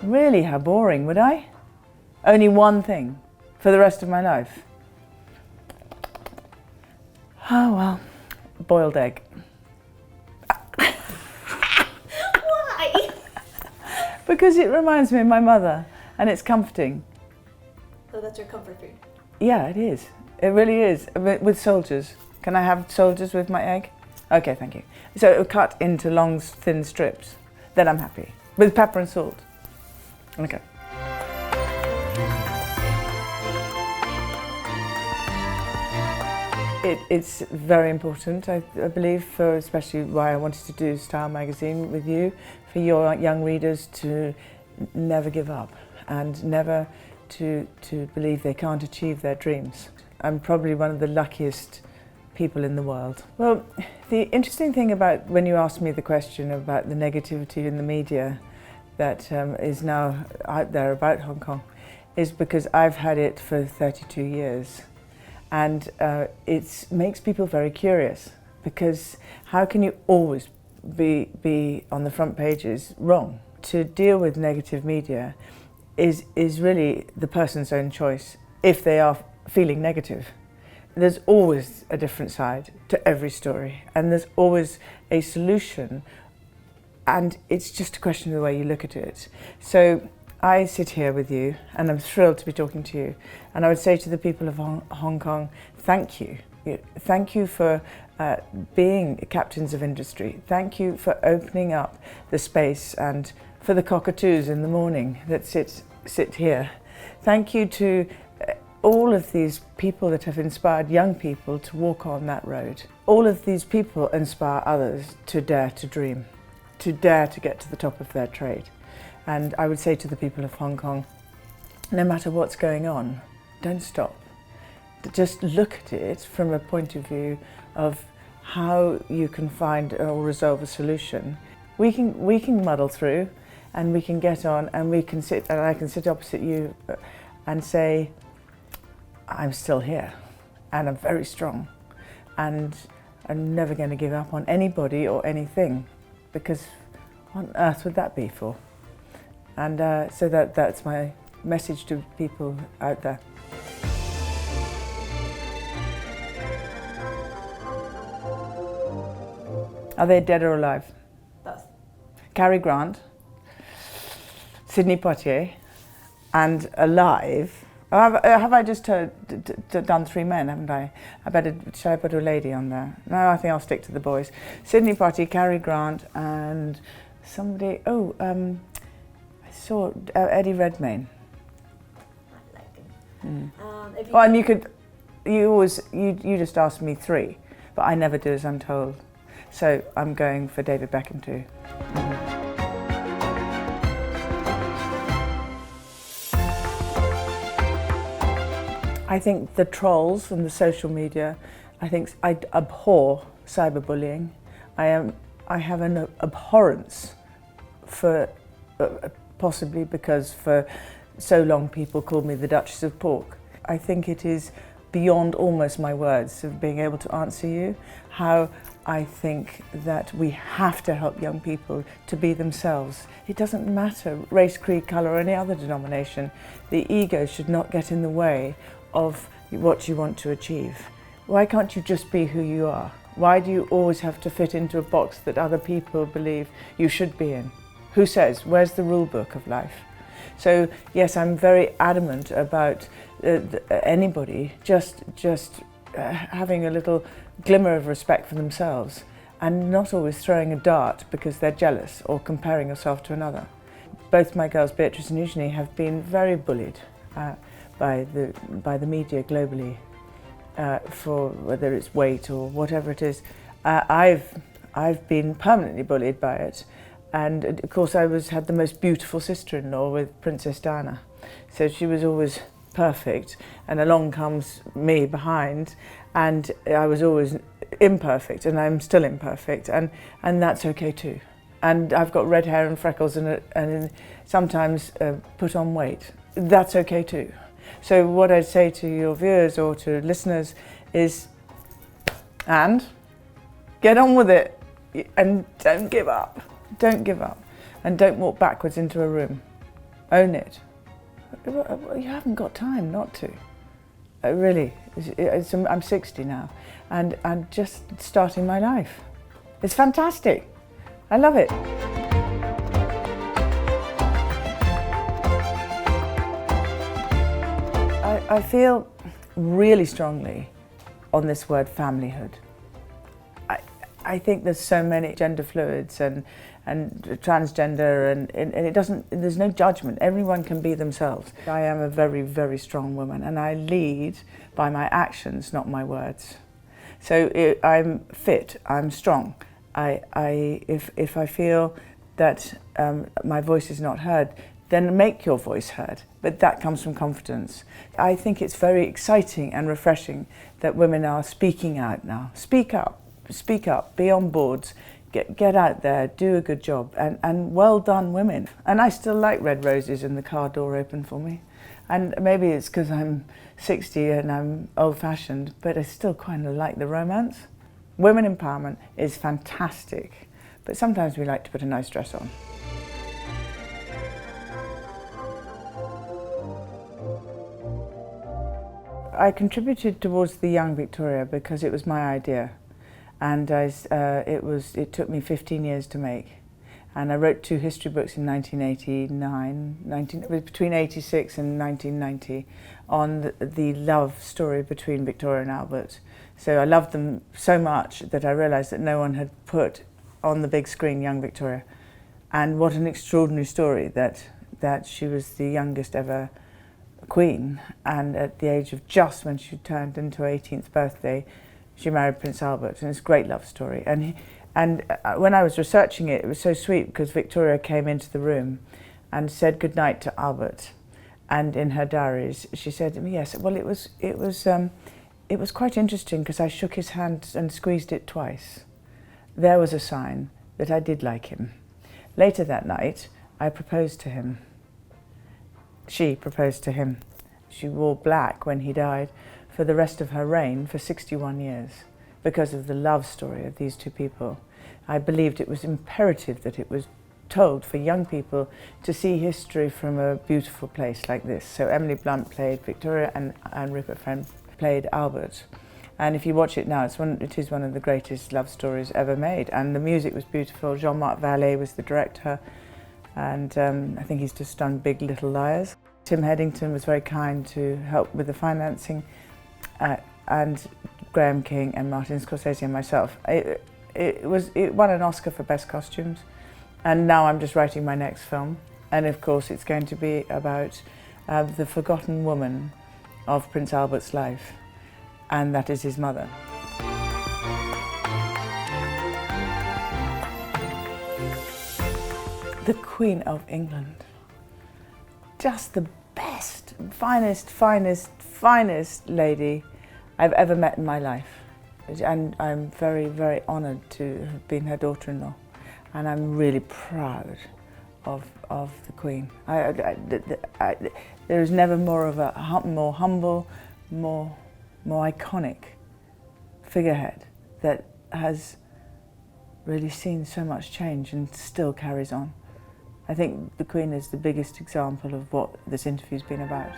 Really, how boring, would I? Only one thing for the rest of my life. Oh well, boiled egg. Why? Because it reminds me of my mother and it's comforting. So that's your comfort food? Yeah, it is. It really is. With soldiers. Can I have soldiers with my egg? Okay, thank you. So it will cut into long, thin strips. Then I'm happy. With pepper and salt. Okay. It's very important, I believe, for especially why I wanted to do Style magazine with you, for your young readers to never give up and never to believe they can't achieve their dreams. I'm probably one of the luckiest people in the world. Well, the interesting thing about when you asked me the question about the negativity in the media that is now out there about Hong Kong is because I've had it for 32 years. And it makes people very curious, because how can you always be on the front pages wrong? To deal with negative media is really the person's own choice if they are feeling negative. There's always a different side to every story, and there's always a solution, and it's just a question of the way you look at it. So I sit here with you and I'm thrilled to be talking to you, and I would say to the people of Hong Kong, thank you. Thank you for being captains of industry. Thank you for opening up the space and for the cockatoos in the morning that sit here. Thank you to all of these people that have inspired young people to walk on that road. All of these people inspire others to dare to dream, to dare to get to the top of their trade. And I would say to the people of Hong Kong, no matter what's going on, don't stop. Just look at it from a point of view of how you can find or resolve a solution. We can muddle through, and we can get on, and we can sit, and I can sit opposite you and say, I'm still here, and I'm very strong, and I'm never going to give up on anybody or anything, because what on earth would that be for? And so that's my message to people out there. Are they dead or alive? Both. Cary Grant, Sidney Poitier, and alive. Have I just done three men, haven't I? Should I put a lady on there? No, I think I'll stick to the boys. Sidney Poitier, Cary Grant, and somebody, I saw Eddie Redmayne. I like him. Well, and you just asked me three, but I never do as I'm told. So I'm going for David Beckham too. I think the trolls and the social media, I abhor cyberbullying. I have an abhorrence for, possibly because for so long people called me the Duchess of York. I think it is beyond almost my words of being able to answer you, how I think that we have to help young people to be themselves. It doesn't matter race, creed, colour or any other denomination. The ego should not get in the way of what you want to achieve. Why can't you just be who you are? Why do you always have to fit into a box that other people believe you should be in? Who says? Where's the rule book of life? So yes, I'm very adamant about anybody just having a little glimmer of respect for themselves and not always throwing a dart because they're jealous or comparing yourself to another. Both my girls, Beatrice and Eugenie, have been very bullied by the media globally for whether it's weight or whatever it is. I've been permanently bullied by it, and of course I had the most beautiful sister-in-law with Princess Diana, so she was always perfect, and along comes me behind, and I was always imperfect, and I'm still imperfect, and that's okay too. And I've got red hair and freckles and sometimes put on weight. That's okay too. So what I'd say to your viewers or to listeners is, and get on with it, and don't give up. Don't give up, and don't walk backwards into a room. Own it. You haven't got time not to. Really, I'm 60 now, and I'm just starting my life. It's fantastic. I love it. I feel really strongly on this word familyhood. I think there's so many gender fluids and transgender and it doesn't, there's no judgment. Everyone can be themselves. I am a very, very strong woman and I lead by my actions, not my words. So I'm fit, I'm strong. If I feel that my voice is not heard, then make your voice heard. But that comes from confidence. I think it's very exciting and refreshing that women are speaking out now. Speak up, be on boards, get out there, do a good job, and well done women. And I still like red roses and the car door open for me. And maybe it's because I'm 60 and I'm old-fashioned, but I still kind of like the romance. Women empowerment is fantastic, but sometimes we like to put a nice dress on. I contributed towards the Young Victoria because it was my idea, and it took me 15 years to make. And I wrote 2 history books in 1989, between 86 and 1990, on the love story between Victoria and Albert. So I loved them so much that I realised that no one had put on the big screen Young Victoria. And what an extraordinary story that she was the youngest ever queen, and at the age of just when she turned into her 18th birthday, she married Prince Albert, and it's a great love story. And when I was researching it, it was so sweet because Victoria came into the room and said goodnight to Albert, and in her diaries she said, yes, well it was quite interesting because I shook his hand and squeezed it twice. There was a sign that I did like him. Later that night, I proposed to him. She proposed to him. She wore black when he died for the rest of her reign for 61 years because of the love story of these 2 people. I believed it was imperative that it was told for young people to see history from a beautiful place like this. So Emily Blunt played Victoria and Rupert Friend played Albert. And if you watch it now, it is one of the greatest love stories ever made. And the music was beautiful. Jean-Marc Vallée was the director. And I think he's just done Big Little Liars. Tim Headington was very kind to help with the financing, and Graham King and Martin Scorsese and myself. It won an Oscar for Best Costumes, and now I'm just writing my next film. And of course it's going to be about the forgotten woman of Prince Albert's life, and that is his mother. The Queen of England. Just the best, finest lady I've ever met in my life. And I'm very, very honoured to have been her daughter-in-law. And I'm really proud of the Queen. There is never more of a more humble, more iconic figurehead that has really seen so much change and still carries on. I think the Queen is the biggest example of what this interview's been about.